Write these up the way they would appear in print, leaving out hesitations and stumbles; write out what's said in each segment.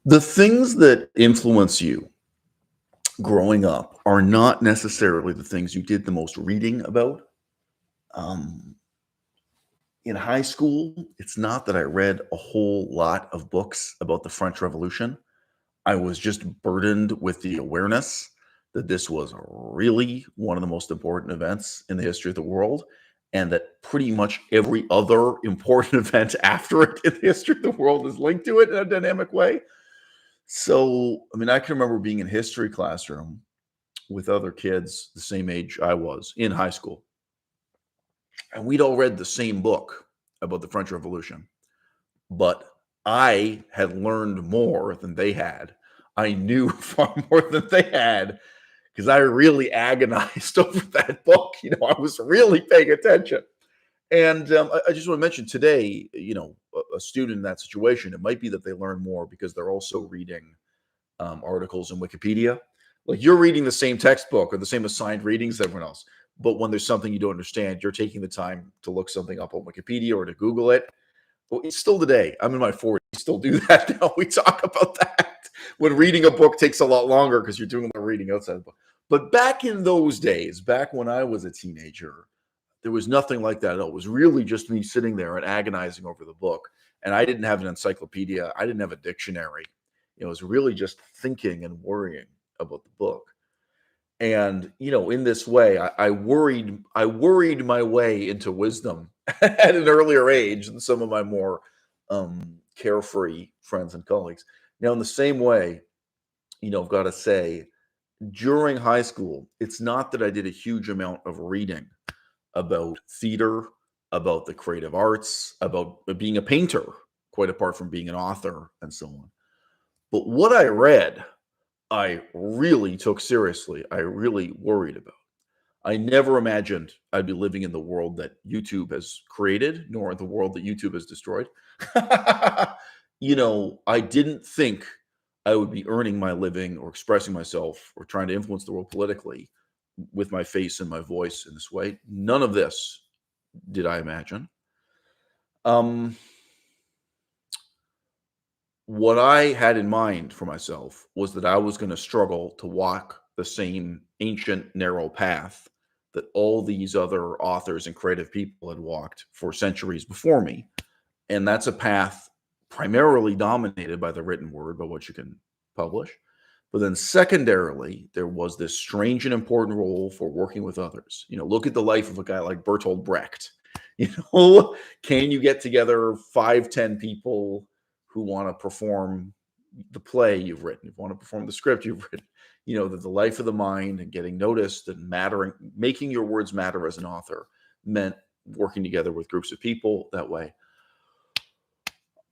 The things that influence you growing up are not necessarily the things you did the most reading about. Um, in high school, it's not that I read a whole lot of books about the French Revolution. I was just burdened with the awareness that this was really one of the most important events in the history of the world, and that pretty much every other important event after it in the history of the world is linked to it in a dynamic way. So, I mean, I can remember being in history classroom with other kids the same age I was in high school, and we'd all read the same book about the French Revolution, but I had learned more than they had. I knew far more than they had because I really agonized over that book. I was really paying attention. And I just want to mention today, a student in that situation, it might be that they learn more because they're also reading articles in Wikipedia. Like you're reading the same textbook or the same assigned readings as everyone else. But when there's something you don't understand, you're taking the time to look something up on Wikipedia or to Google it. Well, it's still today. I'm in my 40s. Still do that now. We talk about that when reading a book takes a lot longer because you're doing the reading outside the book. But back in those days, back when I was a teenager, there was nothing like that at all. It was really just me sitting there and agonizing over the book. And I didn't have an encyclopedia. I didn't have a dictionary. It was really just thinking and worrying about the book. And in this way, I worried my way into wisdom at an earlier age than some of my more carefree friends and colleagues. Now, in the same way, I've got to say, during high school, it's not that I did a huge amount of reading about theater, about the creative arts, about being a painter, quite apart from being an author and so on. But what I read, I really took seriously. I really worried about. I never imagined I'd be living in the world that YouTube has created, nor the world that YouTube has destroyed. I didn't think I would be earning my living or expressing myself or trying to influence the world politically with my face and my voice in this way. None of this did I imagine. What I had in mind for myself was that I was going to struggle to walk the same ancient narrow path that all these other authors and creative people had walked for centuries before me. And that's a path primarily dominated by the written word, by what you can publish. But then secondarily, there was this strange and important role for working with others. Look at the life of a guy like Bertolt Brecht. Can you get together 5, 10 people who want to perform the play you've written, who want to perform the script you've written, that the life of the mind and getting noticed and mattering, making your words matter as an author meant working together with groups of people that way.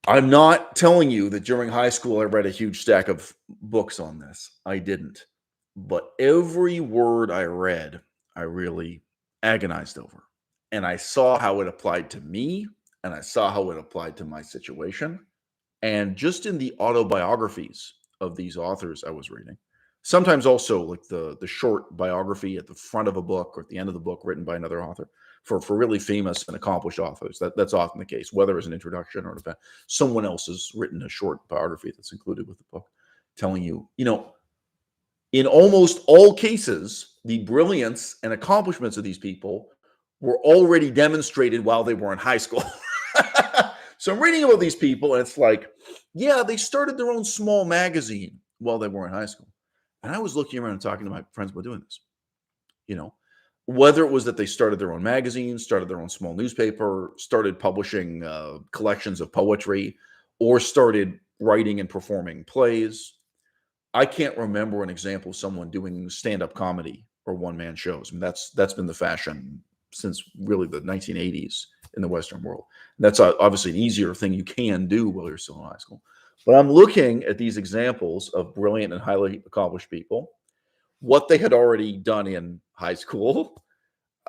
I'm not telling you that during high school I read a huge stack of books on this. I didn't. But every word I read, I really agonized over. And I saw how it applied to me, and I saw how it applied to my situation. And just in the autobiographies of these authors I was reading, sometimes also like the short biography at the front of a book or at the end of the book written by another author for really famous and accomplished authors. That's often the case, whether as an introduction or someone else has written a short biography that's included with the book, telling you, in almost all cases, the brilliance and accomplishments of these people were already demonstrated while they were in high school. So I'm reading about these people, and it's like, yeah, they started their own small magazine while they were in high school. And I was looking around and talking to my friends about doing this. Whether it was that they started their own magazine, started their own small newspaper, started publishing collections of poetry, or started writing and performing plays. I can't remember an example of someone doing stand-up comedy or one-man shows. I mean, that's been the fashion since really the 1980s in the Western world. That's obviously an easier thing you can do while you're still in high school. But I'm looking at these examples of brilliant and highly accomplished people, what they had already done in high school.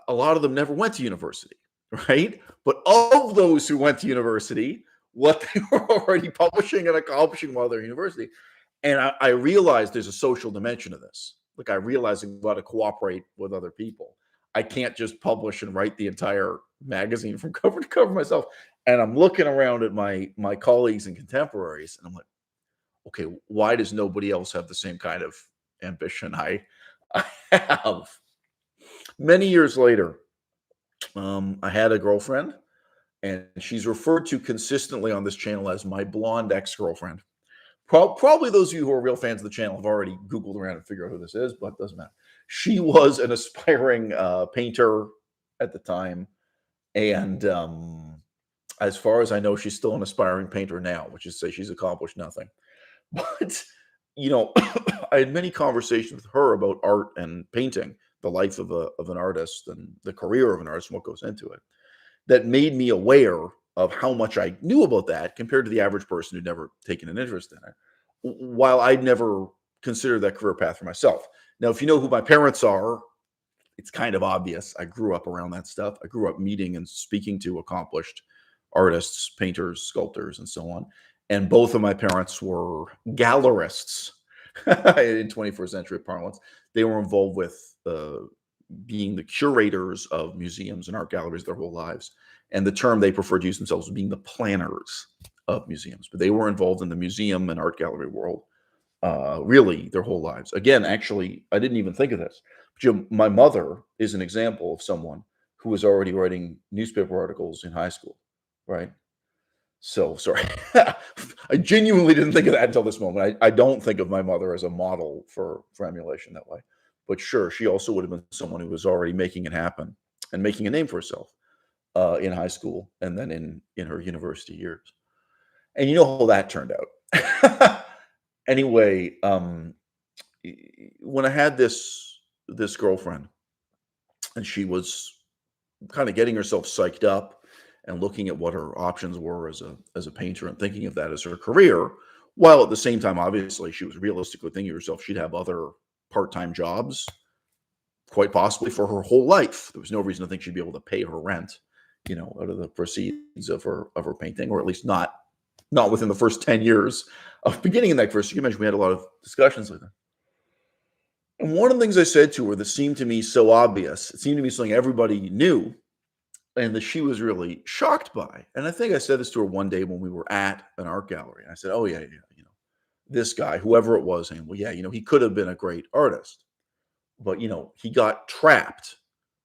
A lot of them never went to university, right? But of those who went to university, what they were already publishing and accomplishing while they're in university. And I realized there's a social dimension of this. Like I realized I've got to cooperate with other people. I can't just publish and write the entire magazine from cover to cover myself. And I'm looking around at my colleagues and contemporaries, and I'm like, okay, why does nobody else have the same kind of ambition I have? Many years later, I had a girlfriend, and she's referred to consistently on this channel as my blonde ex-girlfriend. Probably those of you who are real fans of the channel have already Googled around and figured out who this is, but it doesn't matter. She was an aspiring painter at the time, and as far as I know, she's still an aspiring painter now, which is to say she's accomplished nothing. But, I had many conversations with her about art and painting, the life of an artist and the career of an artist and what goes into it, that made me aware of how much I knew about that compared to the average person who'd never taken an interest in it, while I'd never considered that career path for myself. Now, if you know who my parents are, it's kind of obvious. I grew up around that stuff. I grew up meeting and speaking to accomplished artists, painters, sculptors, and so on. And both of my parents were gallerists in 21st century parlance. They were involved with being the curators of museums and art galleries their whole lives. And the term they preferred to use themselves was being the planners of museums. But they were involved in the museum and art gallery world really their whole lives. Again, actually, I didn't even think of this. But, my mother is an example of someone who was already writing newspaper articles in high school, right? So, sorry. I genuinely didn't think of that until this moment. I don't think of my mother as a model for emulation that way. But sure, she also would have been someone who was already making it happen and making a name for herself in high school and then in her university years. And you know how that turned out. Anyway, when I had this girlfriend, and she was kind of getting herself psyched up and looking at what her options were as a painter and thinking of that as her career, while at the same time, obviously, she was realistically thinking to herself she'd have other part-time jobs, quite possibly for her whole life. There was no reason to think she'd be able to pay her rent, out of the proceeds of her painting, or at least not within the first 10 years of beginning in that career. So you mentioned we had a lot of discussions like that. And one of the things I said to her that seemed to me so obvious, it seemed to me something everybody knew, and that she was really shocked by. And I think I said this to her one day when we were at an art gallery. And I said, "Oh yeah, this guy, whoever it was, and well, yeah, he could have been a great artist, but he got trapped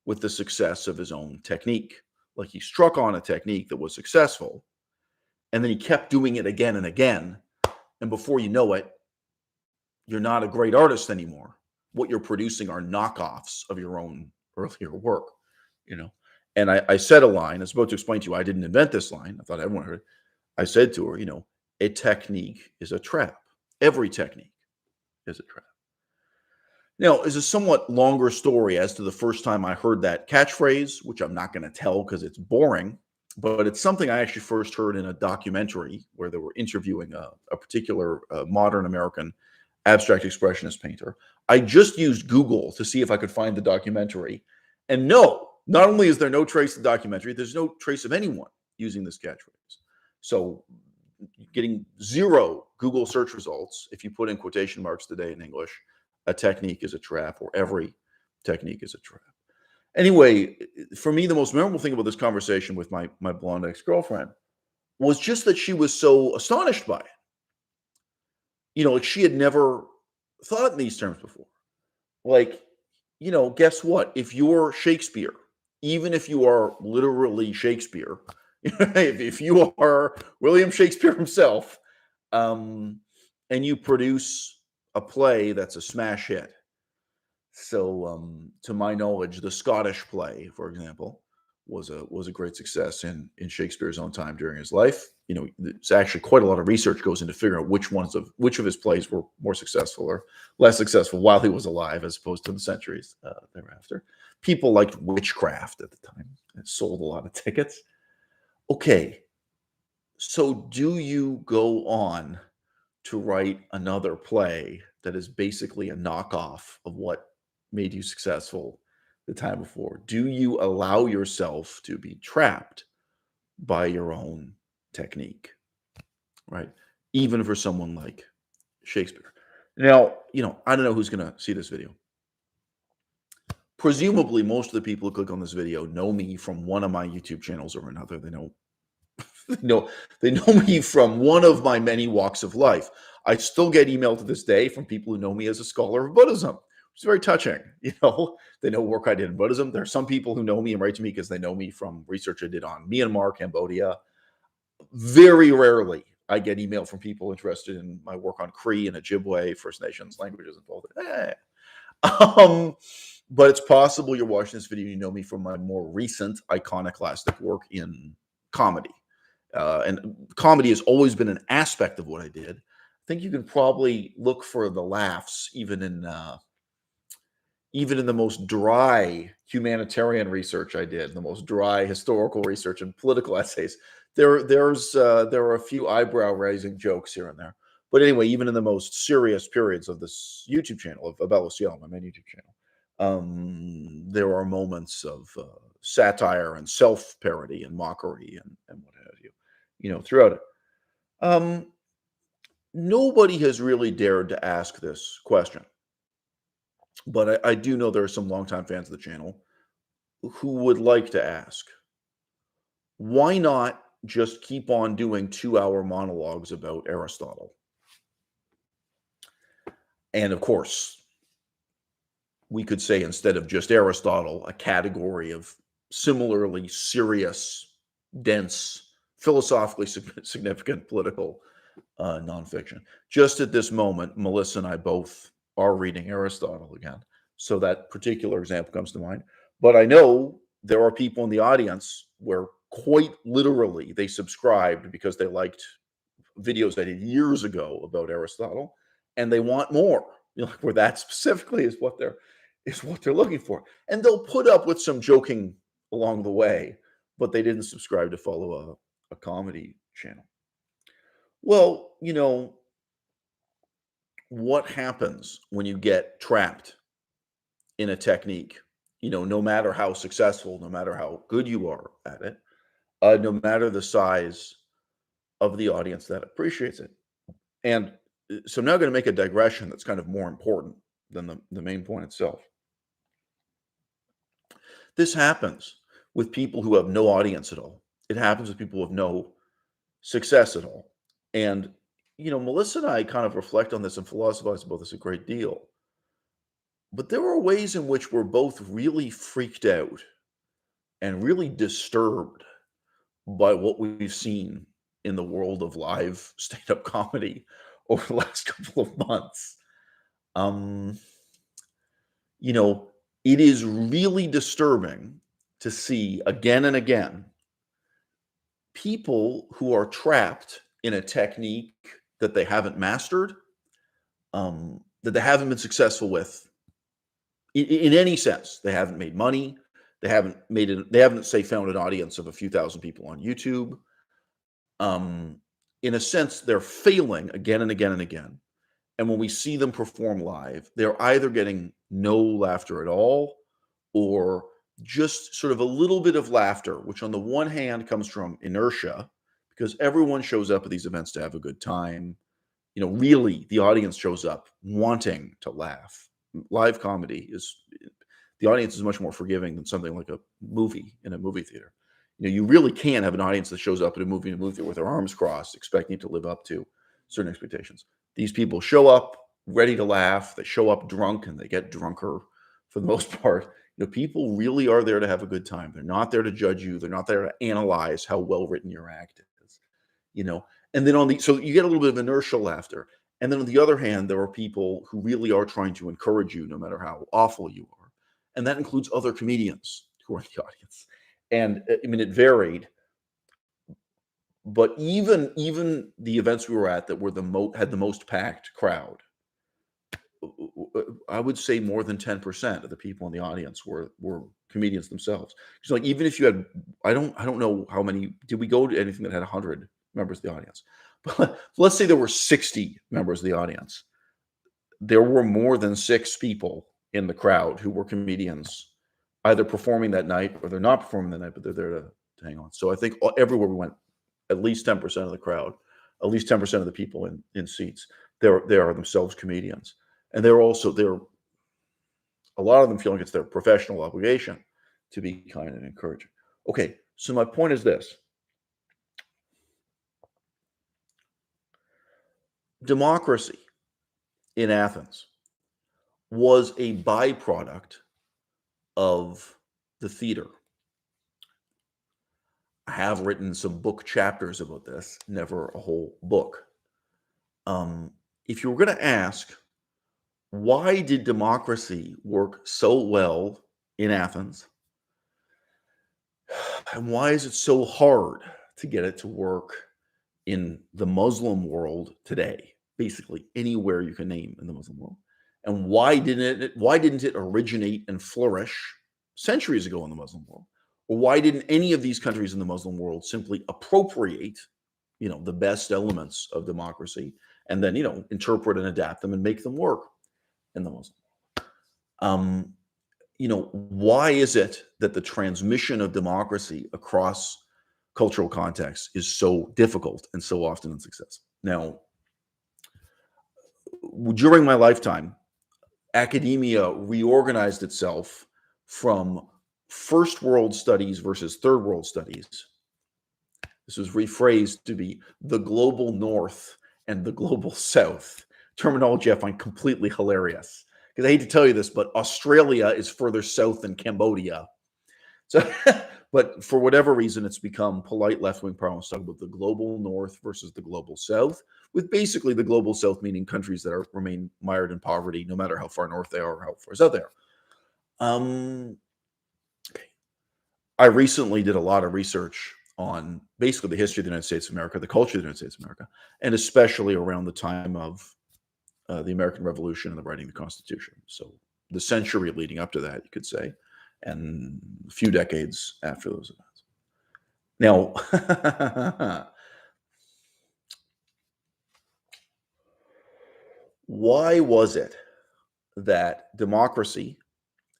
with the success of his own technique. Like he struck on a technique that was successful, and then he kept doing it again and again. And before you know it, you're not a great artist anymore. What you're producing are knockoffs of your own earlier work, And I said a line. I was about to explain to you, I didn't invent this line. I thought everyone heard it. I said to her, a technique is a trap. Every technique is a trap. Now, it's a somewhat longer story as to the first time I heard that catchphrase, which I'm not going to tell because it's boring, but it's something I actually first heard in a documentary where they were interviewing a particular modern American abstract expressionist painter. I just used Google to see if I could find the documentary. And no, not only is there no trace of the documentary, there's no trace of anyone using this catchphrase. So getting zero Google search results, if you put in quotation marks today in English, a technique is a trap, or every technique is a trap. Anyway, for me, the most memorable thing about this conversation with my blonde ex-girlfriend was just that she was so astonished by it. Like she had never thought in these terms before. Like, guess what? If you're Shakespeare, even if you are literally Shakespeare, if you are William Shakespeare himself, and you produce a play that's a smash hit. So, to my knowledge, the Scottish play, for example, was a great success in Shakespeare's own time during his life. It's actually quite a lot of research goes into figuring out which of his plays were more successful or less successful while he was alive, as opposed to the centuries thereafter. People liked witchcraft at the time. It sold a lot of tickets. Okay, so do you go on to write another play that is basically a knockoff of what made you successful the time before? Do you allow yourself to be trapped by your own technique, right? Even for someone like Shakespeare. Now, I don't know who's going to see this video. Presumably, most of the people who click on this video know me from one of my YouTube channels or another. They know me from one of my many walks of life. I still get email to this day from people who know me as a scholar of Buddhism, which is very touching. They know work I did in Buddhism. There are some people who know me and write to me because they know me from research I did on Myanmar, Cambodia. Very rarely I get email from people interested in my work on Cree and Ojibwe, First Nations languages involved. But it's possible you're watching this video, you know me from my more recent iconoclastic work in comedy. And comedy has always been an aspect of what I did. I think you can probably look for the laughs even in the most dry humanitarian research I did, the most dry historical research and political essays. There are a few eyebrow-raising jokes here and there. But anyway, even in the most serious periods of this YouTube channel, of à-bas-le-ciel, my main YouTube channel, there are moments of satire and self-parody and mockery and what have you, throughout it. Nobody has really dared to ask this question. But I do know there are some longtime fans of the channel who would like to ask, why not just keep on doing 2-hour monologues about Aristotle? And of course, we could say instead of just Aristotle, a category of similarly serious, dense, philosophically significant political nonfiction. Just at this moment, Melissa and I both are reading Aristotle again. So that particular example comes to mind. But I know there are people in the audience where quite literally they subscribed because they liked videos I did years ago about Aristotle, and they want more. Where that specifically is what they're looking for. And they'll put up with some joking along the way, but they didn't subscribe to follow a comedy channel. Well, what happens when you get trapped in a technique? No matter how successful, no matter how good you are at it, no matter the size of the audience that appreciates it. And so I'm now going to make a digression that's kind of more important than the main point itself. This happens with people who have no audience at all. It happens with people who have no success at all. And, Melissa and I kind of reflect on this and philosophize about this a great deal. But there are ways in which we're both really freaked out and really disturbed by what we've seen in the world of live stand-up comedy over the last couple of months. It is really disturbing to see again and again people who are trapped in a technique that they haven't mastered, that they haven't been successful with in any sense. They haven't made money. They haven't, say, found an audience of a few thousand people on YouTube. In a sense, they're failing again and again and again. And when we see them perform live, they're either getting no laughter at all or just sort of a little bit of laughter, which on the one hand comes from inertia, because everyone shows up at these events to have a good time. Really, the audience shows up wanting to laugh. Live comedy the audience is much more forgiving than something like a movie in a movie theater. You really can have an audience that shows up at a movie theater with their arms crossed, expecting to live up to certain expectations. These people show up ready to laugh. They show up drunk and they get drunker for the most part. People really are there to have a good time. They're not there to judge you. They're not there to analyze how well written your act is. And then so you get a little bit of inertial laughter. And then on the other hand, there are people who really are trying to encourage you no matter how awful you are. And that includes other comedians who are in the audience. And it varied. But even the events we were at that were had the most packed crowd, I would say more than 10% of the people in the audience were comedians themselves. So even if you had, I don't know how many, did we go to anything that had 100 members of the audience? But let's say there were 60 members of the audience. There were more than 6 people in the crowd who were comedians, either performing that night or they're not performing that night, but they're there to hang on. So I think everywhere we went, at least 10% of the crowd, at least 10% of the people in seats, they are themselves comedians. And they're a lot of them feel like it's their professional obligation to be kind and encouraging. Okay, so my point is this. democracy in Athens was a byproduct of the theater. I have written some book chapters about this, never a whole book. If you were going to ask, why did democracy work so well in Athens? And why is it so hard to get it to work in the Muslim world today? Basically, anywhere you can name in the Muslim world. And why didn't it originate and flourish centuries ago in the Muslim world? Or why didn't any of these countries in the Muslim world simply appropriate, the best elements of democracy and then, interpret and adapt them and make them work in the Muslim world? Why is it that the transmission of democracy across cultural contexts is so difficult and so often unsuccessful? Now, during my lifetime, academia reorganized itself from first world studies versus third world studies. This was rephrased to be the global north and the global south. Terminology I find completely hilarious, because I hate to tell you this, but Australia is further south than Cambodia. So, but for whatever reason, it's become polite left-wing parlance to talk about the global north versus the global south, with basically the global south meaning countries that remain mired in poverty, no matter how far north they are or how far south they are. Okay. I recently did a lot of research on basically the history of the United States of America, the culture of the United States of America, and especially around the time of the American Revolution and the writing of the Constitution. So the century leading up to that, you could say, and a few decades after those events. Now, why was it that democracy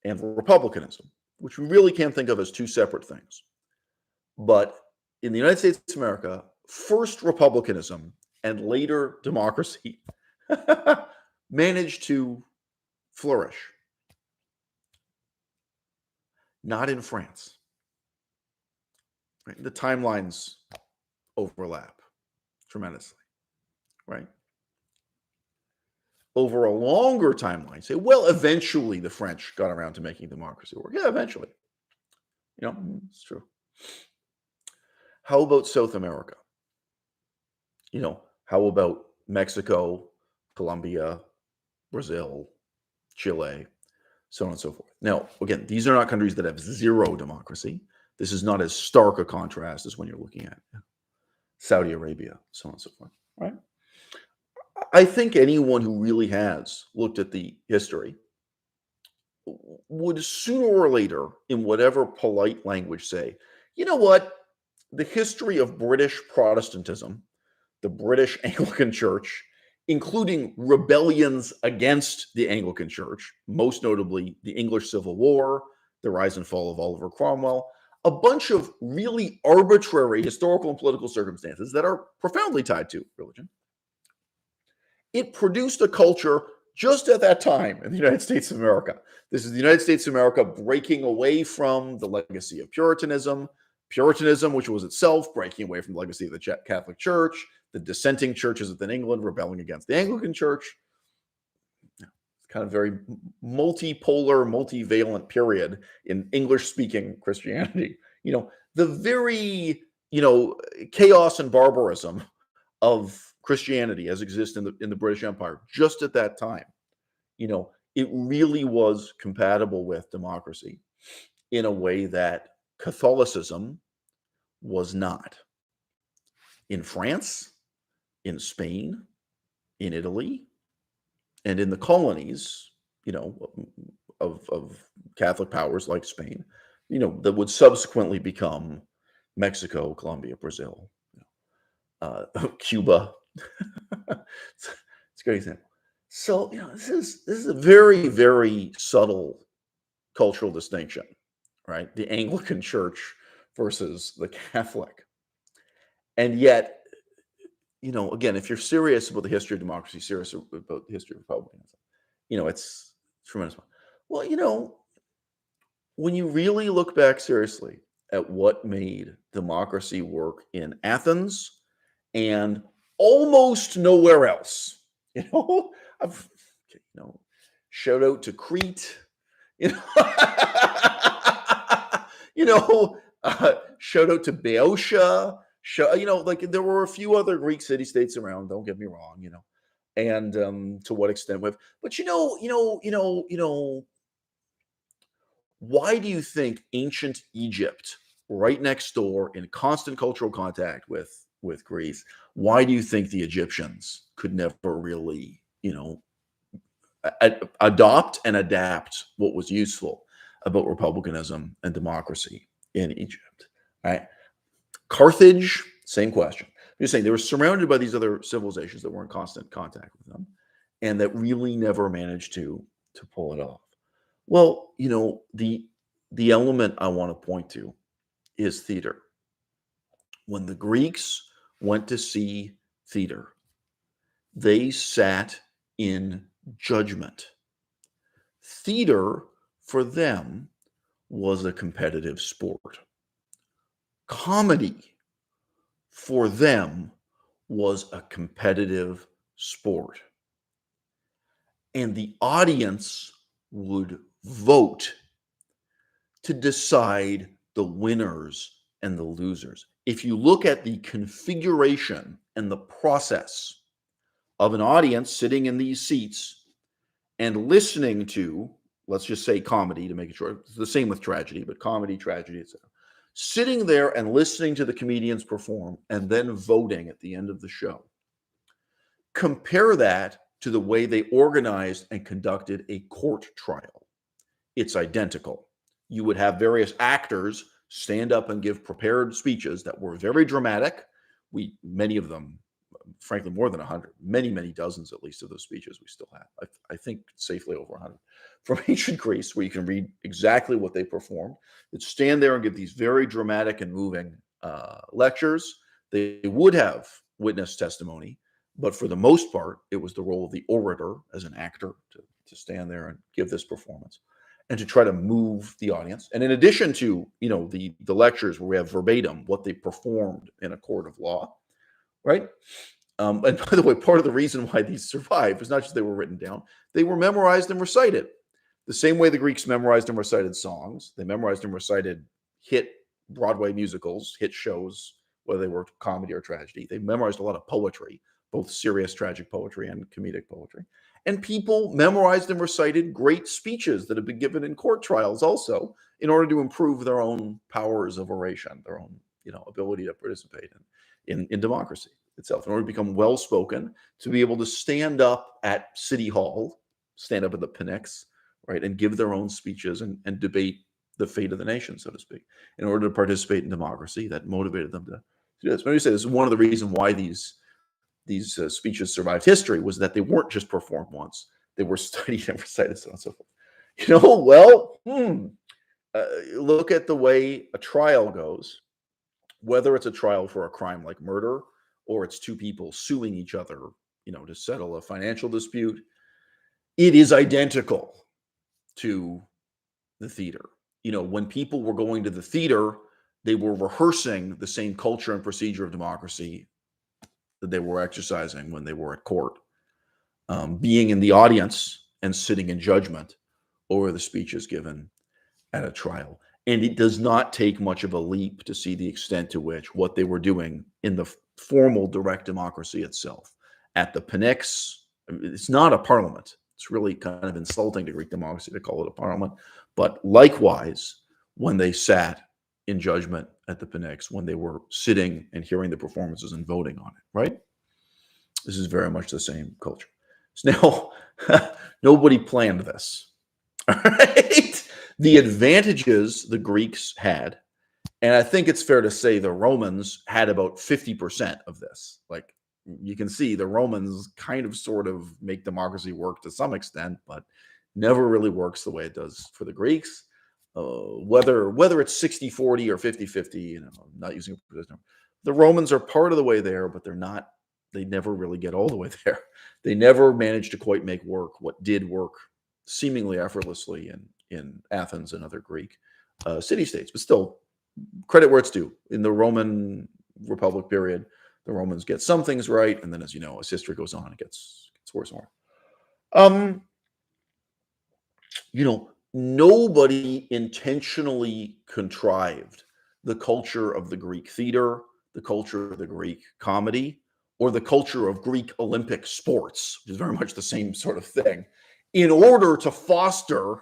and republicanism, which we really can't think of as two separate things, but in the United States of America, first republicanism and later democracy managed to flourish? Not in France. Right? The timelines overlap tremendously, right? Over a longer timeline, say, well, eventually the French got around to making democracy work. Yeah, eventually. It's true. How about South America? How about Mexico, Colombia, Brazil, Chile, so on and so forth? Now, again, these are not countries that have zero democracy. This is not as stark a contrast as when you're looking at Saudi Arabia, so on and so forth, right? I think anyone who really has looked at the history would sooner or later, in whatever polite language, say, you know what? The history of British Protestantism, the British Anglican Church, including rebellions against the Anglican Church, most notably the English Civil War, the rise and fall of Oliver Cromwell, a bunch of really arbitrary historical and political circumstances that are profoundly tied to religion. It produced a culture just at that time in the United States of America. This is the United States of America breaking away from the legacy of Puritanism, which was itself breaking away from the legacy of the Catholic Church, the dissenting churches within England rebelling against the Anglican Church. Kind of very multipolar, multivalent period in English-speaking Christianity. The very, chaos and barbarism of Christianity as exists in the British Empire just at that time. It really was compatible with democracy in a way that Catholicism was not. In France, in Spain, in Italy, and in the colonies, of Catholic powers like Spain, that would subsequently become Mexico, Colombia, Brazil, Cuba. It's a great example. So, this is a very, very subtle cultural distinction, right? The Anglican Church versus the Catholic. And yet, again, if you're serious about the history of democracy, serious about the history of republicanism, it's tremendous. Well, when you really look back seriously at what made democracy work in Athens and almost nowhere else. You know, I've, shout out to Crete. You know, shout out to Boeotia. Like there were a few other Greek city-states around. Don't get me wrong. And to what extent with, but why do you think ancient Egypt, right next door, in constant cultural contact with Greece, why do you think the Egyptians could never really, adopt and adapt what was useful about republicanism and democracy in Egypt? Right? Carthage, same question. I'm just saying they were surrounded by these other civilizations that were in constant contact with them, and that really never managed to pull it off. Well, the element I want to point to is theater. When the Greeks went to see theater, they sat in judgment. Theater for them was a competitive sport. Comedy for them was a competitive sport. And the audience would vote to decide the winners and the losers. If you look at the configuration and the process of an audience sitting in these seats and listening to, let's just say comedy to make it short, it's the same with tragedy, but comedy, tragedy, etc. Sitting there and listening to the comedians perform and then voting at the end of the show. Compare that to the way they organized and conducted a court trial. It's identical. You would have various actors stand up and give prepared speeches that were very dramatic. Many of them, frankly, more than 100, many dozens at least of those speeches we still have. I think safely over 100 from ancient Greece, where you can read exactly what they performed. They'd stand there and give these very dramatic and moving lectures. They would have witness testimony, but for the most part, it was the role of the orator as an actor to stand there and give this performance and to try to move the audience. And in addition to, the lectures where we have verbatim what they performed in a court of law, right? And by the way, part of the reason why these survived was not just they were written down, they were memorized and recited. The same way the Greeks memorized and recited songs, they memorized and recited hit Broadway musicals, hit shows, whether they were comedy or tragedy. They memorized a lot of poetry, both serious tragic poetry and comedic poetry. And people memorized and recited great speeches that have been given in court trials also in order to improve their own powers of oration, their own ability to participate in democracy itself, in order to become well-spoken, to be able to stand up at City Hall, stand up at the Pnyx, right, and give their own speeches and debate the fate of the nation, so to speak, in order to participate in democracy. That motivated them to do this. Let me say this is one of the reasons why these speeches survived history, was that they weren't just performed once. They were studied and recited, so on and so forth. Look at the way a trial goes, whether it's a trial for a crime like murder or it's two people suing each other, to settle a financial dispute. It is identical to the theater. When people were going to the theater, they were rehearsing the same culture and procedure of democracy that they were exercising when they were at court, being in the audience and sitting in judgment over the speeches given at a trial. And it does not take much of a leap to see the extent to which what they were doing in the formal direct democracy itself. At the Pnyx, it's not a parliament. It's really kind of insulting to Greek democracy to call it a parliament. But likewise, when they sat in judgment at the Pnyx, when they were sitting and hearing the performances and voting on it, right? This is very much the same culture. So now, nobody planned this, all right? The advantages the Greeks had, and I think it's fair to say the Romans had about 50% of this. Like, you can see the Romans kind of sort of make democracy work to some extent, but never really works the way it does for the Greeks. Whether it's 60-40 or 50-50, I'm not using a number. The Romans are part of the way there, but they're not. They never really get all the way there. They never managed to quite make work what did work seemingly effortlessly in Athens and other Greek city-states. But still, credit where it's due. In the Roman Republic period, The Romans get some things right, and then, as you know, as history goes on, it gets worse and worse. Um, Nobody intentionally contrived the culture of the Greek theater, the culture of the Greek comedy, or the culture of Greek Olympic sports, which is very much the same sort of thing, in order to foster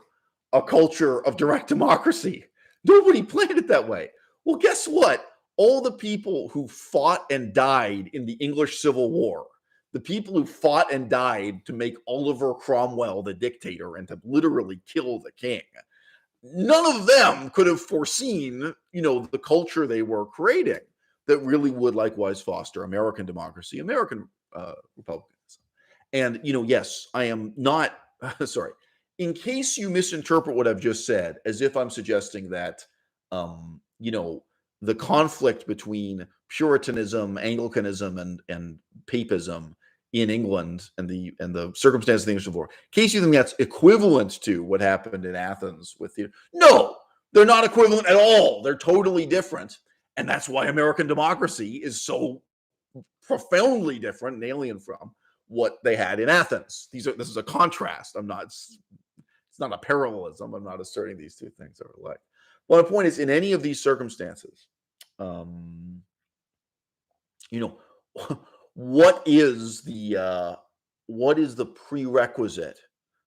a culture of direct democracy. Nobody planned it that way. Well, guess what? All the people who fought and died in the English Civil War, the people who fought and died to make Oliver Cromwell the dictator and to literally kill the king, none of them could have foreseen, the culture they were creating that really would likewise foster American democracy, American republicanism. And, yes, I am not, sorry, in case you misinterpret what I've just said, as if I'm suggesting that, the conflict between Puritanism, Anglicanism, and Papism in England and the circumstances of the English Civil War, in case you think that's equivalent to what happened in Athens with no, they're not equivalent at all. They're totally different. And that's why American democracy is so profoundly different and alien from what they had in Athens. This is a contrast. It's not a parallelism. I'm not asserting these two things are alike. Well, my point is, in any of these circumstances, what is the prerequisite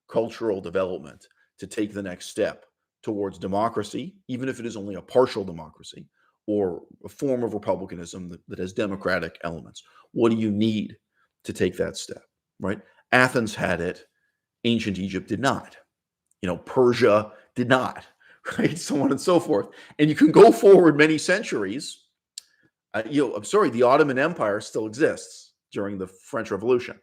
cultural development to take the next step towards democracy, even if it is only a partial democracy or a form of republicanism that has democratic elements? What do you need to take that step, right? Athens had it. Ancient Egypt did not. Persia did not, right? So on and so forth. And you can go forward many centuries. I'm sorry, the Ottoman Empire still exists during the French Revolution,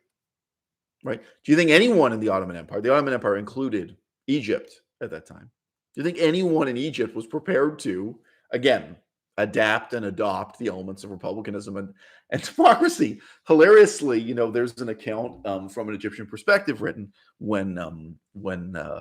right? Do you think anyone in the Ottoman Empire included Egypt at that time, do you think anyone in Egypt was prepared to, again, adapt and adopt the elements of republicanism and democracy? Hilariously, there's an account from an Egyptian perspective written when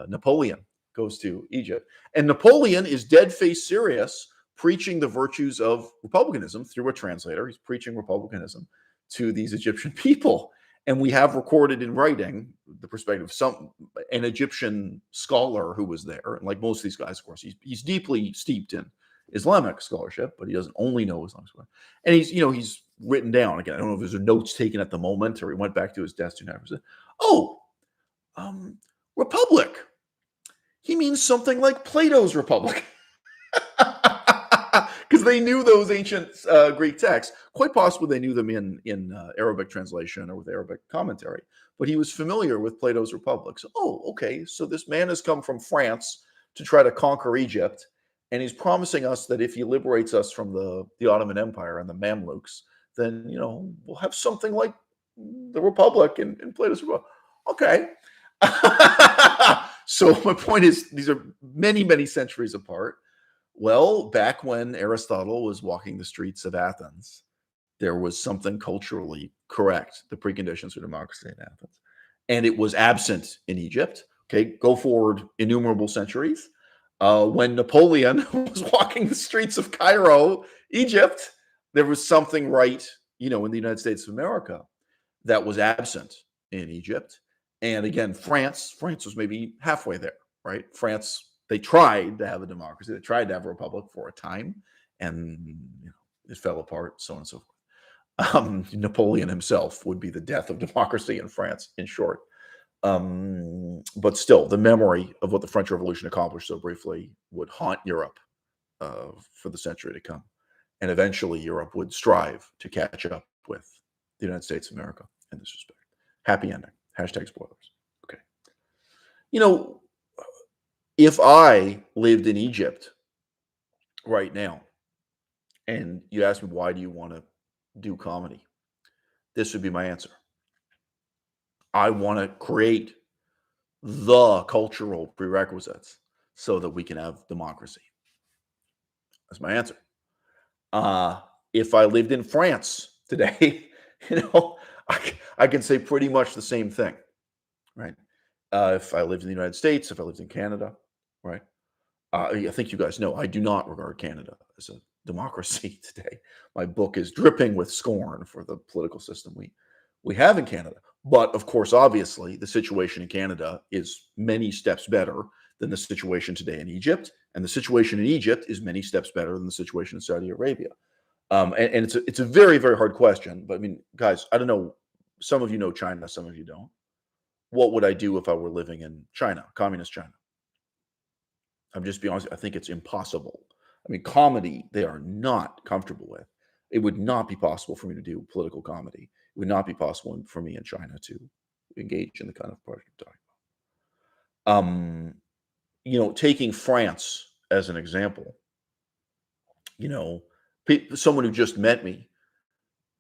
Napoleon goes to Egypt. And Napoleon is dead-face serious, preaching the virtues of republicanism through a translator. He's preaching republicanism to these Egyptian people. And we have recorded in writing the perspective of an Egyptian scholar who was there. And like most of these guys, of course, he's deeply steeped in Islamic scholarship, but he doesn't only know Islamic scholarship. And he's written down, again, I don't know if there's notes taken at the moment or he went back to his desk and said, republic. He means something like Plato's Republic. Because they knew those ancient Greek texts. Quite possibly they knew them in Arabic translation or with Arabic commentary. But he was familiar with Plato's Republic. So, okay, so this man has come from France to try to conquer Egypt, and he's promising us that if he liberates us from the Ottoman Empire and the Mamluks, then, we'll have something like the Republic in Plato's Republic. Okay. So my point is, these are many, many centuries apart. Well, back when Aristotle was walking the streets of Athens, there was something culturally correct, the preconditions for democracy in Athens. And it was absent in Egypt. Okay, go forward innumerable centuries. When Napoleon was walking the streets of Cairo, Egypt, there was something right, in the United States of America that was absent in Egypt. And again, France was maybe halfway there, right? France, they tried to have a democracy. They tried to have a republic for a time, and it fell apart, so on and so forth. Napoleon himself would be the death of democracy in France, in short. But still, the memory of what the French Revolution accomplished so briefly would haunt Europe for the century to come. And eventually, Europe would strive to catch up with the United States of America in this respect. Happy ending. Hashtag spoilers. Okay. If I lived in Egypt right now, and you ask me, why do you want to do comedy? This would be my answer. I want to create the cultural prerequisites so that we can have democracy. That's my answer. If I lived in France today, I can say pretty much the same thing, right? If I lived in the United States, if I lived in Canada, right? I think you guys know I do not regard Canada as a democracy today. My book is dripping with scorn for the political system we have in Canada. But of course, obviously, the situation in Canada is many steps better than the situation today in Egypt, and the situation in Egypt is many steps better than the situation in Saudi Arabia. And it's a very, very hard question. But I mean, guys, I don't know. Some of you know China, some of you don't. What would I do if I were living in China, communist China? I'm just being honest. I think it's impossible. I mean, comedy they are not comfortable with. It would not be possible for me to do political comedy. It would not be possible for me in China to engage in the kind of project I'm talking about. Taking France as an example, you know, someone who just met me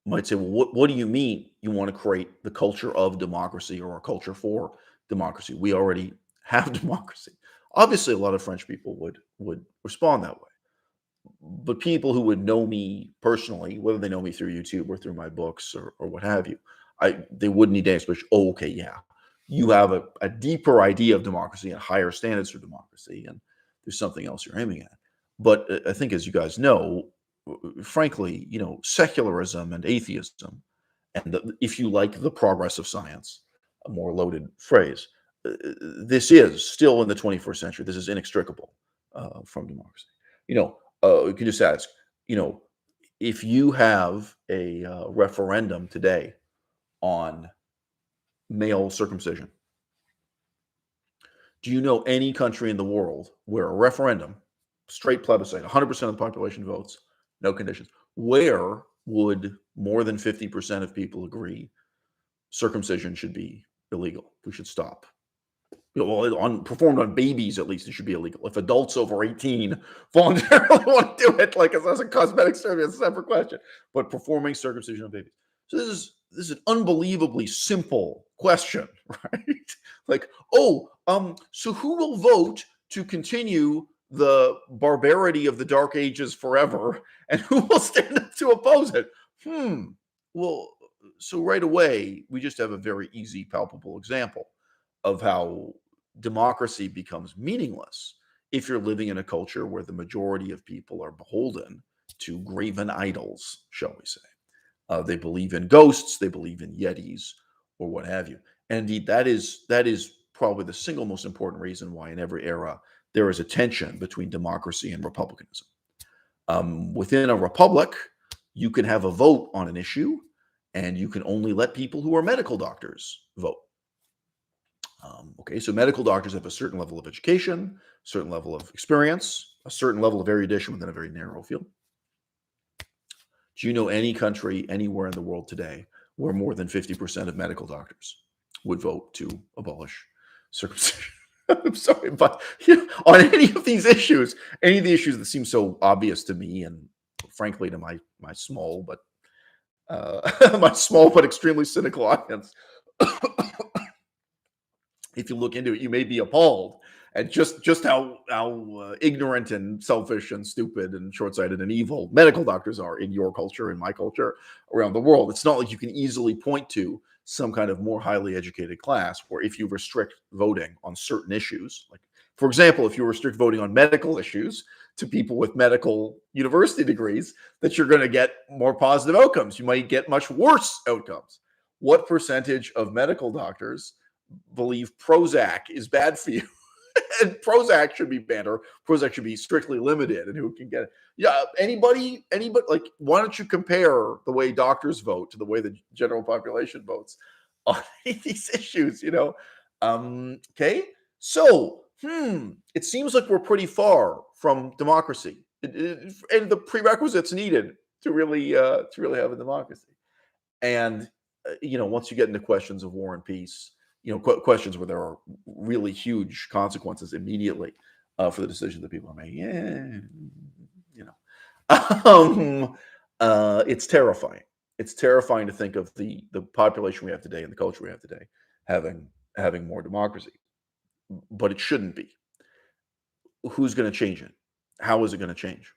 might say, well, what do you mean you want to create the culture of democracy or a culture for democracy? We already have democracy. Obviously, a lot of French people would respond that way. But people who would know me personally, whether they know me through YouTube or through my books or what have you, they wouldn't need to explain, oh, okay, yeah, you have a deeper idea of democracy and higher standards for democracy, and there's something else you're aiming at. But I think, as you guys know, frankly, secularism and atheism, and if you like, the progress of science, a more loaded phrase, this is still in the 21st century. This is inextricable from democracy. You can just ask, if you have a referendum today on male circumcision, do you know any country in the world where a referendum, straight plebiscite, 100% of the population votes, no conditions, where would more than 50% of people agree circumcision should be illegal? We should stop. Performed on babies, at least it should be illegal. If adults over 18 voluntarily want to do it, like as a cosmetic surgery, it's a separate question. But performing circumcision on babies. So this is an unbelievably simple question, right? Like, so who will vote to continue the barbarity of the Dark Ages forever, and who will stand up to oppose it? Well, so right away, we just have a very easy, palpable example of how democracy becomes meaningless if you're living in a culture where the majority of people are beholden to graven idols, shall we say. They believe in ghosts, they believe in yetis, or what have you. And indeed, that is probably the single most important reason why in every era there is a tension between democracy and republicanism. Within a republic, you can have a vote on an issue, and you can only let people who are medical doctors vote. So medical doctors have a certain level of education, a certain level of experience, a certain level of erudition within a very narrow field. Do you know any country anywhere in the world today where more than 50% of medical doctors would vote to abolish circumcision? I'm sorry, but on any of these issues, any of the issues that seem so obvious to me, and frankly to my small but extremely cynical audience, if you look into it, you may be appalled at just how ignorant and selfish and stupid and short-sighted and evil medical doctors are in your culture, in my culture, around the world. It's not like you can easily point to some kind of more highly educated class where if you restrict voting on certain issues, like, for example, if you restrict voting on medical issues to people with medical university degrees, that you're going to get more positive outcomes. You might get much worse outcomes. What percentage of medical doctors believe Prozac is bad for you? And Prozac should be banned, or Prozac should be strictly limited, and who can get it? Yeah, anybody, like, why don't you compare the way doctors vote to the way the general population votes on these issues, Okay, so, it seems like we're pretty far from democracy, and the prerequisites needed to really have a democracy. And, once you get into questions of war and peace, questions where there are really huge consequences immediately for the decisions that people are making. It's terrifying. It's terrifying to think of the population we have today and the culture we have today having more democracy, but it shouldn't be. Who's going to change it? How is it going to change?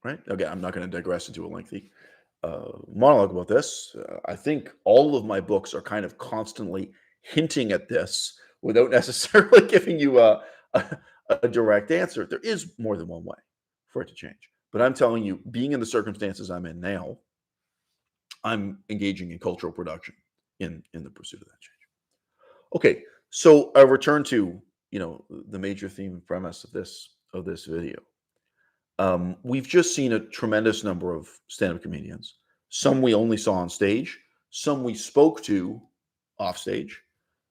Right? Again, I'm not going to digress into a lengthy monologue about this. I think all of my books are kind of constantly hinting at this without necessarily giving you a direct answer. There is more than one way for it to change. But I'm telling you, being in the circumstances I'm in now, I'm engaging in cultural production in the pursuit of that change. Okay, so I return to the major theme and premise of this video. We've just seen a tremendous number of stand-up comedians. Some we only saw on stage, some we spoke to off stage,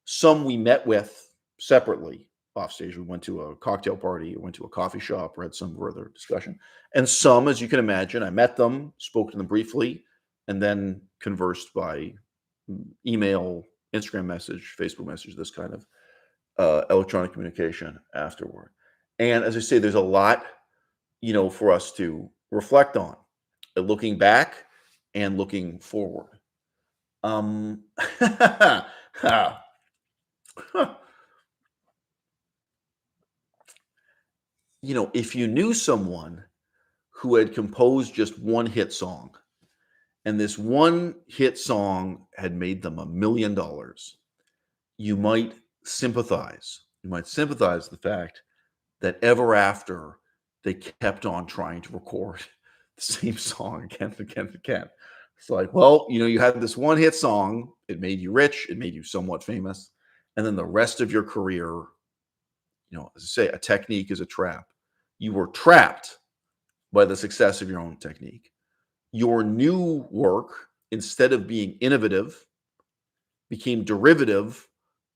some we met with separately off stage. We went to a cocktail party, went to a coffee shop, or had some further discussion. And some, as you can imagine, I met them, spoke to them briefly, and then conversed by email, Instagram message, Facebook message, this kind of electronic communication afterward. And as I say, there's a lot, for us to reflect on, looking back and looking forward. If you knew someone who had composed just one hit song, and this one hit song had made them $1 million, you might sympathize. You might sympathize with the fact that ever after they kept on trying to record the same song again and again and again. It's like, well, you had this one hit song, it made you rich, it made you somewhat famous, and then the rest of your career, as I say, a technique is a trap. You were trapped by the success of your own technique. Your new work, instead of being innovative, became derivative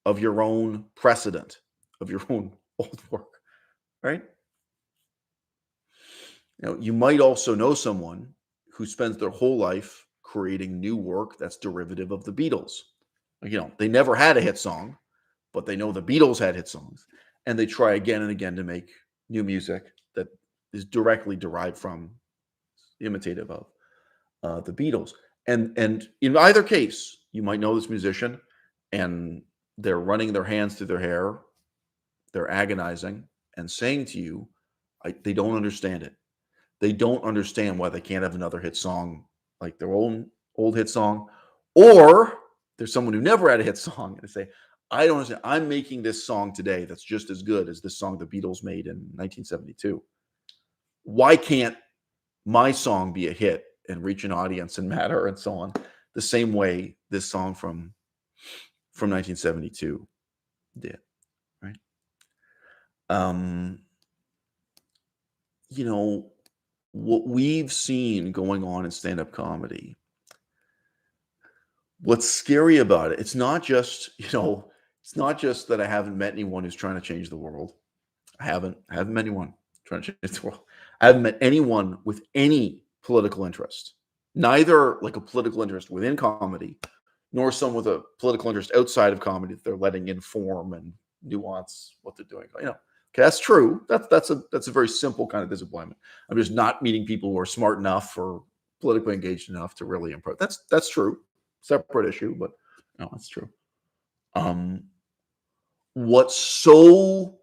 of your own precedent, of your own old work, right? You might also know someone who spends their whole life creating new work that's derivative of the Beatles. They never had a hit song, but they know the Beatles had hit songs, and they try again and again to make new music that is directly derived from, imitative of the Beatles. And in either case, you might know this musician, and they're running their hands through their hair, they're agonizing and saying to you, they don't understand it. They don't understand why they can't have another hit song like their own old hit song. Or there's someone who never had a hit song, and they say, I don't understand. I'm making this song today that's just as good as this song the Beatles made in 1972. Why can't my song be a hit and reach an audience and matter and so on, the same way this song from 1972 did, right? What we've seen going on in stand-up comedy, what's scary about it, it's not just that I haven't met anyone who's trying to change the world. I haven't met anyone trying to change the world. I haven't met anyone with any political interest, neither like a political interest within comedy, nor some with a political interest outside of comedy that they're letting inform and nuance what they're doing. Okay, that's true. That's a very simple kind of disappointment. I'm just not meeting people who are smart enough or politically engaged enough to really improve. That's true. Separate issue, but that's true. What's so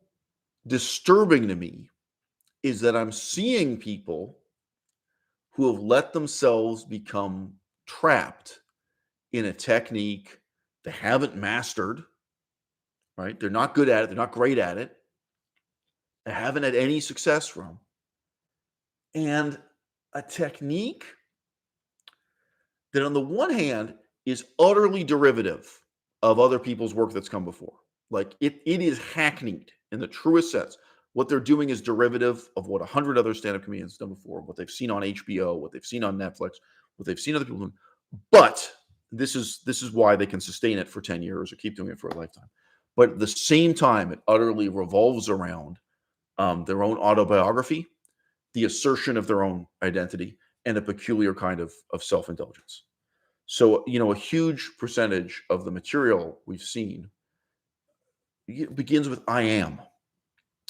disturbing to me is that I'm seeing people who have let themselves become trapped in a technique they haven't mastered, right? They're not good at it. They're not great at it. They haven't had any success from. And a technique that on the one hand is utterly derivative of other people's work that's come before. Like it is hackneyed in the truest sense. What they're doing is derivative of what 100 other stand-up comedians have done before, what they've seen on HBO, what they've seen on Netflix, what they've seen other people doing. But this is why they can sustain it for 10 years or keep doing it for a lifetime. But at the same time, it utterly revolves around their own autobiography, the assertion of their own identity, and a peculiar kind of self-indulgence. So, a huge percentage of the material we've seen begins with I am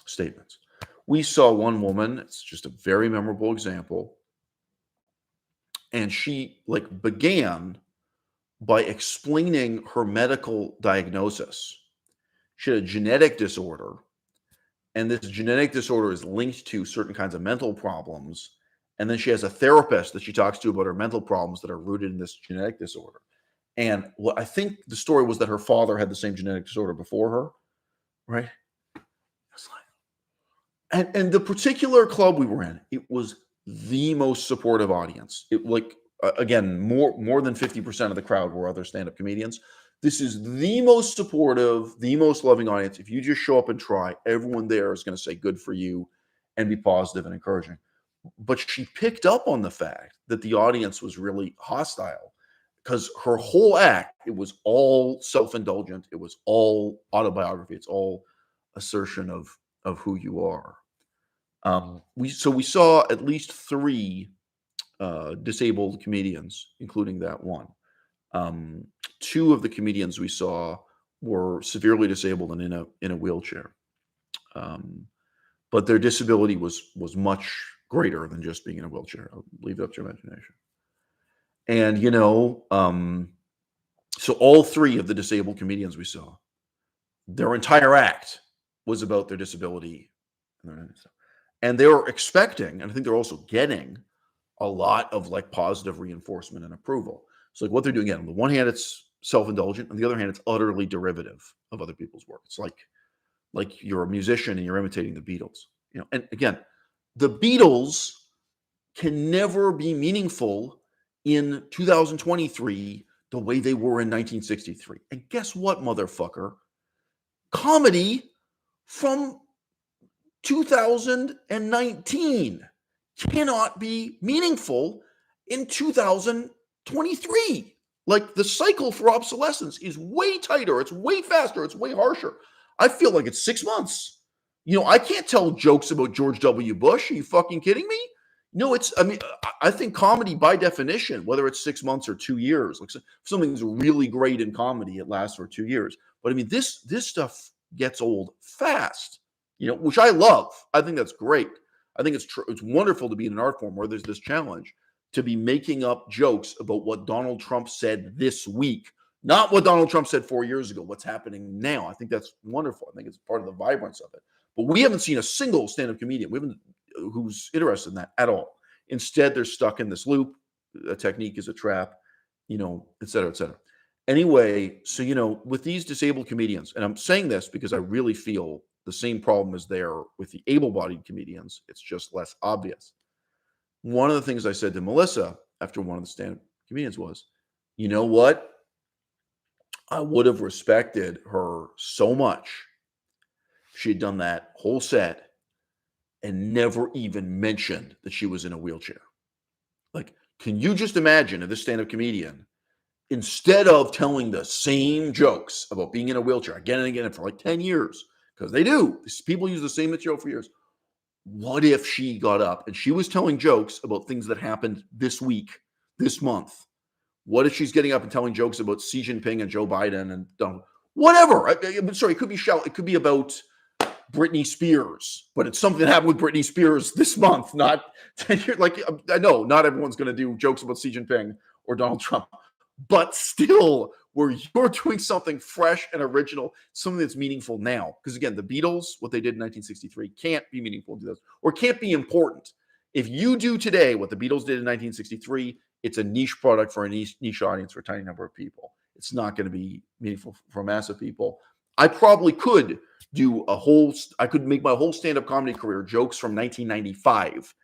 statements. We saw one woman, it's just a very memorable example, and she began by explaining her medical diagnosis. She had a genetic disorder, and this genetic disorder is linked to certain kinds of mental problems. And then she has a therapist that she talks to about her mental problems that are rooted in this genetic disorder. And what I think the story was that her father had the same genetic disorder before her, right? And the particular club we were in, it was the most supportive audience. It like again, more than 50% of the crowd were other stand-up comedians. This is the most supportive, the most loving audience. If you just show up and try, everyone there is going to say good for you and be positive and encouraging. But she picked up on the fact that the audience was really hostile because her whole act, it was all self-indulgent, it was all autobiography, it's all assertion of who you are. We saw at least 3 disabled comedians, including that one. 2 of the comedians we saw were severely disabled and in a wheelchair, but their disability was much greater than just being in a wheelchair. I'll leave it up to your imagination. And so all 3 of the disabled comedians we saw, their entire act was about their disability, and they were expecting, and I think they're also getting, a lot of like positive reinforcement and approval. So like what they're doing, again, on the one hand, it's self-indulgent. On the other hand, it's utterly derivative of other people's work. It's like you're a musician and you're imitating the Beatles. And again, the Beatles can never be meaningful in 2023 the way they were in 1963. And guess what, motherfucker? Comedy from 2019 cannot be meaningful in 2023. Like the cycle for obsolescence is way tighter. It's way faster. It's way harsher. I feel like it's 6 months. I can't tell jokes about George W. Bush. Are you fucking kidding me? No, I think comedy by definition, whether it's 6 months or 2 years, like if something's really great in comedy, it lasts for 2 years. But I mean, this stuff gets old fast, which I love. I think that's great. I think it's wonderful to be in an art form where there's this challenge to be making up jokes about what Donald Trump said this week, not what Donald Trump said 4 years ago, what's happening now. I think that's wonderful. I think it's part of the vibrance of it. But we haven't seen a single stand-up comedian who's interested in that at all. Instead, they're stuck in this loop. A technique is a trap, et cetera, et cetera. Anyway, so, with these disabled comedians, and I'm saying this because I really feel the same problem is there with the able-bodied comedians. It's just less obvious. One of the things I said to Melissa after one of the stand-up comedians was, you know what? I would have respected her so much. She had done that whole set and never even mentioned that she was in a wheelchair. Like, can you just imagine if this stand-up comedian, instead of telling the same jokes about being in a wheelchair again and again for like 10 years, because they do, people use the same material for years. What if she got up and she was telling jokes about things that happened this week, this month? What if she's getting up and telling jokes about Xi Jinping and Joe Biden and whatever? I'm sorry, it could be about Britney Spears, but it's something that happened with Britney Spears this month, not 10 years. Like, I know not everyone's going to do jokes about Xi Jinping or Donald Trump, but still, where you're doing something fresh and original, something that's meaningful now. Because again, the Beatles, what they did in 1963, can't be meaningful in 2000, or can't be important. If you do today what the Beatles did in 1963, it's a niche product for a niche audience for a tiny number of people. It's not going to be meaningful for a mass of people. I probably could I could make my whole stand-up comedy career jokes from 1995.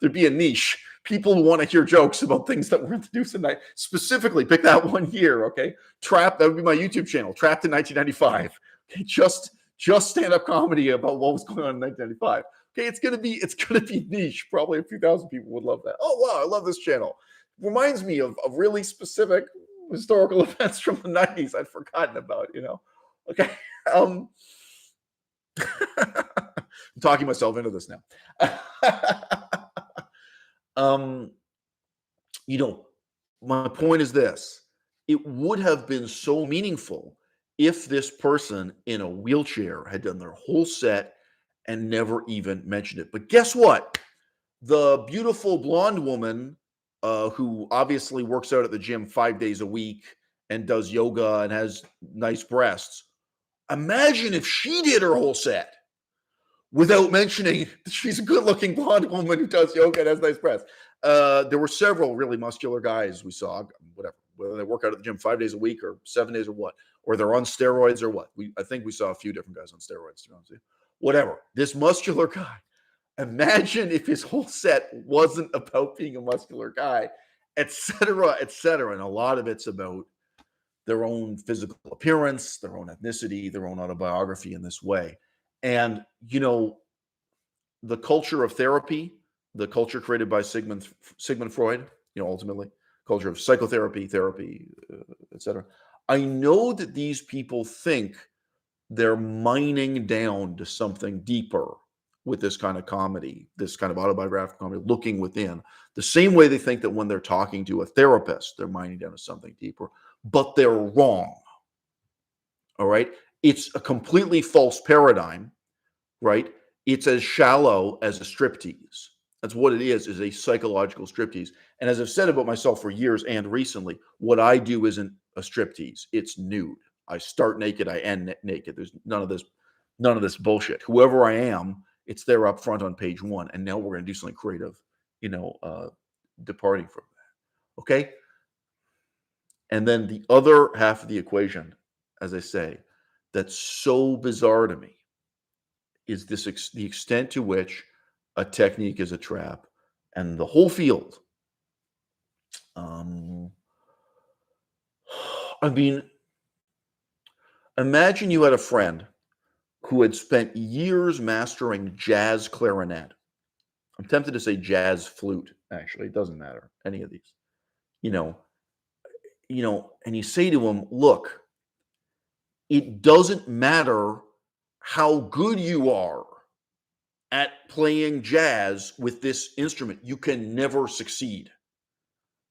There'd be a niche. People want to hear jokes about things that were introduced in specifically pick that one year. Okay. Trapped. That would be my YouTube channel. Trapped in 1995. Okay. Just stand-up comedy about what was going on in 1995. Okay. It's going to be niche. Probably a few thousand people would love that. Oh, wow. I love this channel. Reminds me of really specific historical events from the 90s I'd forgotten about, Okay. I'm talking myself into this now. My point is this. It would have been so meaningful if this person in a wheelchair had done their whole set and never even mentioned it. But guess what? The beautiful blonde woman who obviously works out at the gym 5 days a week and does yoga and has nice breasts. Imagine if she did her whole set without mentioning she's a good-looking blonde woman who does yoga and has nice breasts. There were several really muscular guys we saw, whether they work out at the gym 5 days a week or 7 days or what, or they're on steroids or what. I think we saw a few different guys on steroids, to be honest with you. Whatever. This muscular guy, Imagine if his whole set wasn't about being a muscular guy, et cetera, et cetera. And a lot of it's about their own physical appearance, their own ethnicity, their own autobiography in this way. And, the culture of therapy, the culture created by Sigmund Freud, ultimately, culture of psychotherapy, therapy, etc. I know that these people think they're mining down to something deeper with this kind of comedy, this kind of autobiographical comedy, looking within, the same way they think that when they're talking to a therapist, they're mining down to something deeper, but they're wrong. All right. It's a completely false paradigm, right? It's as shallow as a striptease. That's what it is a psychological striptease. And as I've said about myself for years and recently, what I do isn't a striptease. It's nude. I start naked, I end naked. There's none of this bullshit. Whoever I am, it's there up front on page one. And now we're going to do something creative, departing from that. Okay. And then the other half of the equation, as I say, that's so bizarre to me is the extent to which a technique is a trap, and the whole field. I mean, imagine you had a friend who had spent years mastering jazz clarinet. I'm tempted to say jazz flute, actually. It doesn't matter, any of these. And you say to him, look, it doesn't matter how good you are at playing jazz with this instrument. You can never succeed.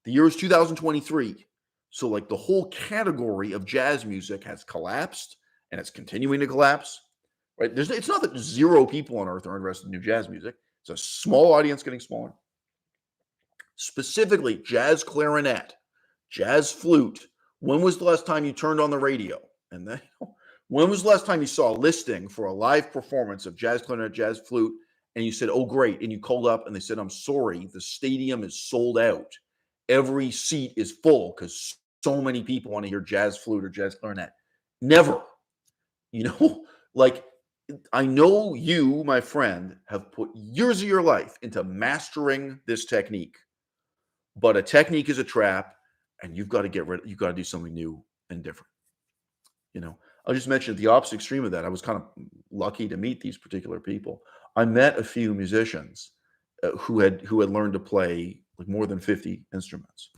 The year is 2023. So like the whole category of jazz music has collapsed and it's continuing to collapse, right? It's not that zero people on earth are interested in new jazz music. It's a small audience getting smaller. Specifically, jazz clarinet, jazz flute. When was the last time you turned on the radio? And then, when was the last time you saw a listing for a live performance of jazz clarinet, jazz flute, and you said, oh, great, and you called up and they said, I'm sorry, the stadium is sold out. Every seat is full because so many people want to hear jazz flute or jazz clarinet. Never. Like, I know you, my friend, have put years of your life into mastering this technique, but a technique is a trap, and you've got to do something new and different. I'll just mention at the opposite extreme of that. I was kind of lucky to meet these particular people. I met a few musicians who had learned to play like more than 50 instruments.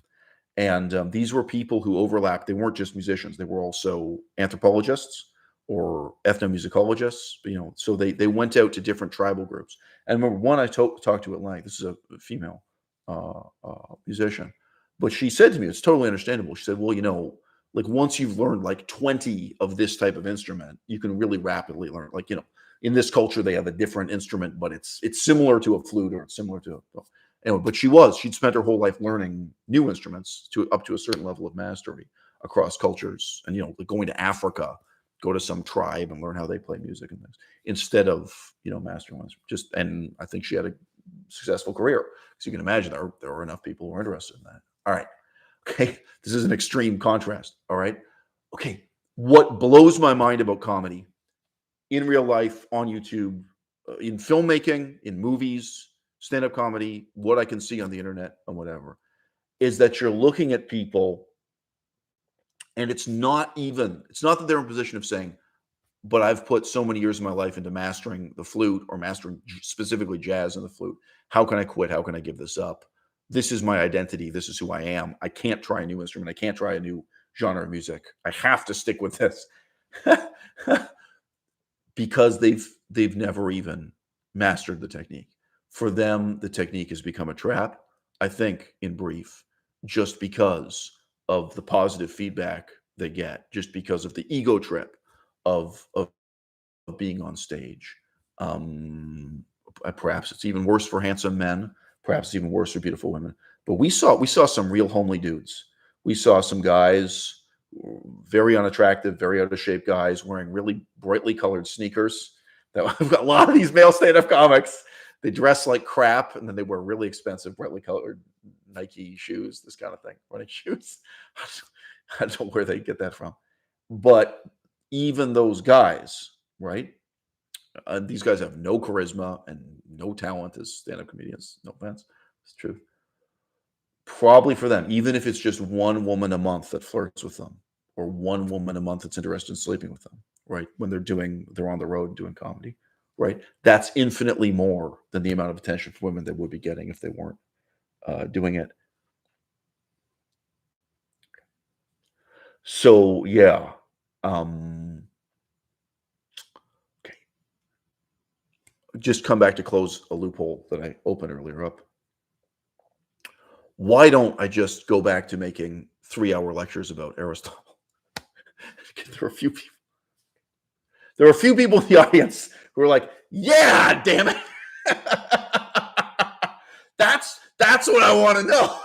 And these were people who overlapped. They weren't just musicians. They were also anthropologists or ethnomusicologists, so they went out to different tribal groups. And I remember one I talked to at length. This is a female musician. But she said to me, it's totally understandable. She said, well, like once you've learned like 20 of this type of instrument, you can really rapidly learn. Like, in this culture, they have a different instrument, but it's similar to a flute or it's similar to anyway, but she'd spent her whole life learning new instruments up to a certain level of mastery across cultures. And, like going to Africa, go to some tribe and learn how they play music and things instead of, mastering ones. And I think she had a successful career. So you can imagine there were enough people who were interested in that. All right. Okay. This is an extreme contrast. All right. Okay. What blows my mind about comedy in real life, on YouTube, in filmmaking, in movies, stand-up comedy, what I can see on the internet and whatever, is that you're looking at people and it's not that they're in a position of saying, but I've put so many years of my life into mastering the flute or mastering specifically jazz and the flute. How can I quit? How can I give this up? This is my identity. This is who I am. I can't try a new instrument. I can't try a new genre of music. I have to stick with this. Because they've never even mastered the technique. For them, the technique has become a trap, I think, in brief, just because of the positive feedback they get, just because of the ego trip of being on stage. Perhaps it's even worse for handsome men. Perhaps it's even worse for beautiful women. But we saw some real homely dudes. We saw some guys, very unattractive, very out of shape guys wearing really brightly colored sneakers. I've got a lot of these male stand-up comics. They dress like crap, and then they wear really expensive, brightly colored Nike shoes, this kind of thing, running shoes. I don't know where they get that from. But even those guys, right, These guys have no charisma and no talent as stand-up comedians. No offense, it's true. Probably for them, even if it's just one woman a month that flirts with them, or one woman a month that's interested in sleeping with them, right? When they're on the road doing comedy, right? That's infinitely more than the amount of attention from women they would be getting if they weren't doing it. So yeah, okay. Just come back to close a loophole that I opened earlier up. Why don't I just go back to making 3-hour lectures about Aristotle? there are a few people. There are a few people in the audience who are like, "Yeah, damn it, that's what I want to know."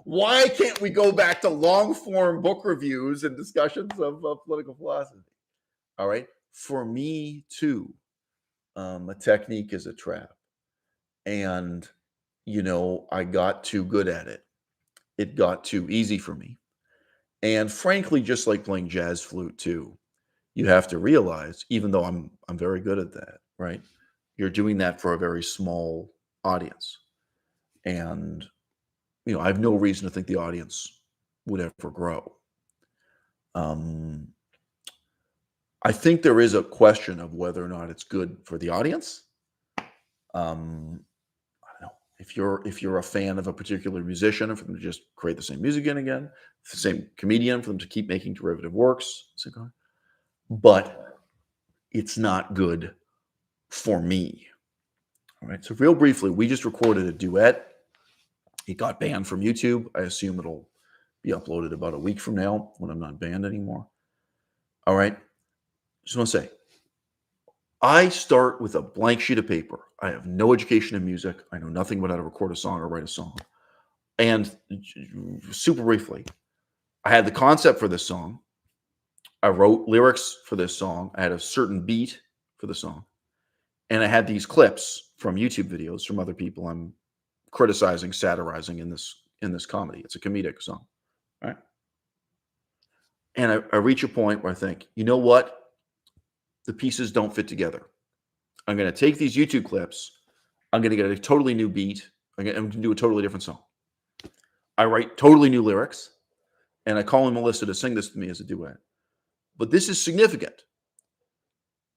Why can't we go back to long form book reviews and discussions of political philosophy? All right, for me too, a technique is a trap, and I got too good at it. It got too easy for me. And frankly, just like playing jazz flute too, you have to realize, even though I'm very good at that, right? You're doing that for a very small audience. And I have no reason to think the audience would ever grow. I think there is a question of whether or not it's good for the audience. I don't know if you're a fan of a particular musician, for them to just create the same music again, the same comedian, for them to keep making derivative works, but it's not good for me. All right. So real briefly, we just recorded a duet. It got banned from YouTube. I assume it'll be uploaded about a week from now when I'm not banned anymore. All right. Just want to say, I start with a blank sheet of paper. I have no education in music. I know nothing about how to record a song or write a song. And super briefly, I had the concept for this song. I wrote lyrics for this song. I had a certain beat for the song. And I had these clips from YouTube videos from other people I'm criticizing, satirizing in this comedy. It's a comedic song, right? And I reach a point where I think, you know what? The pieces don't fit together. I'm going to take these YouTube clips. I'm going to get a totally new beat. I'm going to do a totally different song. I write totally new lyrics, and I call in Melissa to sing this to me as a duet. But this is significant.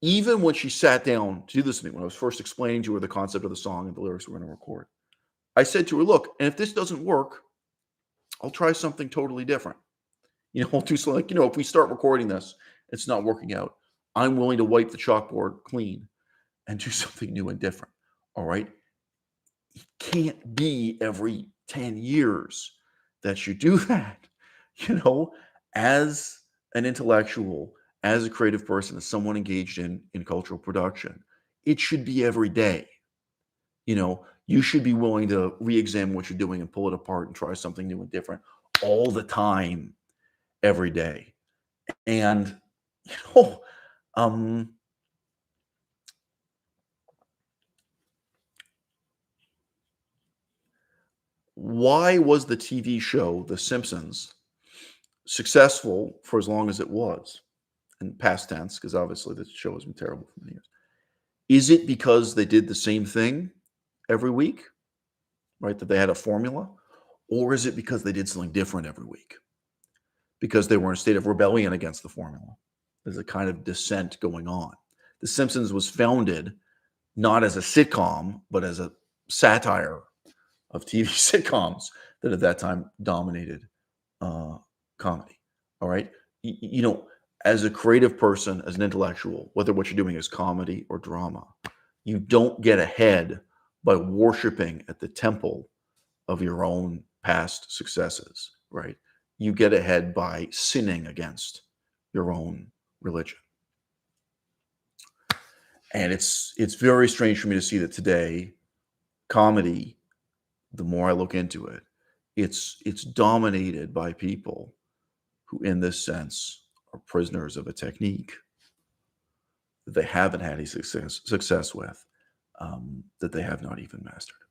Even when she sat down to do this to me, when I was first explaining to her the concept of the song and the lyrics we're going to record, I said to her, look, and if this doesn't work, I'll try something totally different. I'll do something like, if we start recording this, it's not working out. I'm willing to wipe the chalkboard clean and do something new and different. All right. It can't be every 10 years that you do that. As an intellectual, as a creative person, as someone engaged in cultural production, it should be every day. You should be willing to re-examine what you're doing and pull it apart and try something new and different all the time, every day. And, why was the TV show The Simpsons successful for as long as it was? In past tense, because obviously the show has been terrible for many years. Is it because they did the same thing every week, right? That they had a formula? Or is it because they did something different every week? Because they were in a state of rebellion against the formula. There's a kind of dissent going on. The Simpsons was founded not as a sitcom, but as a satire of TV sitcoms that at that time dominated comedy. All right. As a creative person, as an intellectual, whether what you're doing is comedy or drama, you don't get ahead by worshiping at the temple of your own past successes, right? You get ahead by sinning against your own religion. And it's very strange for me to see that today, comedy, the more I look into it, it's dominated by people who, in this sense, are prisoners of a technique that they haven't had any success with, that they have not even mastered.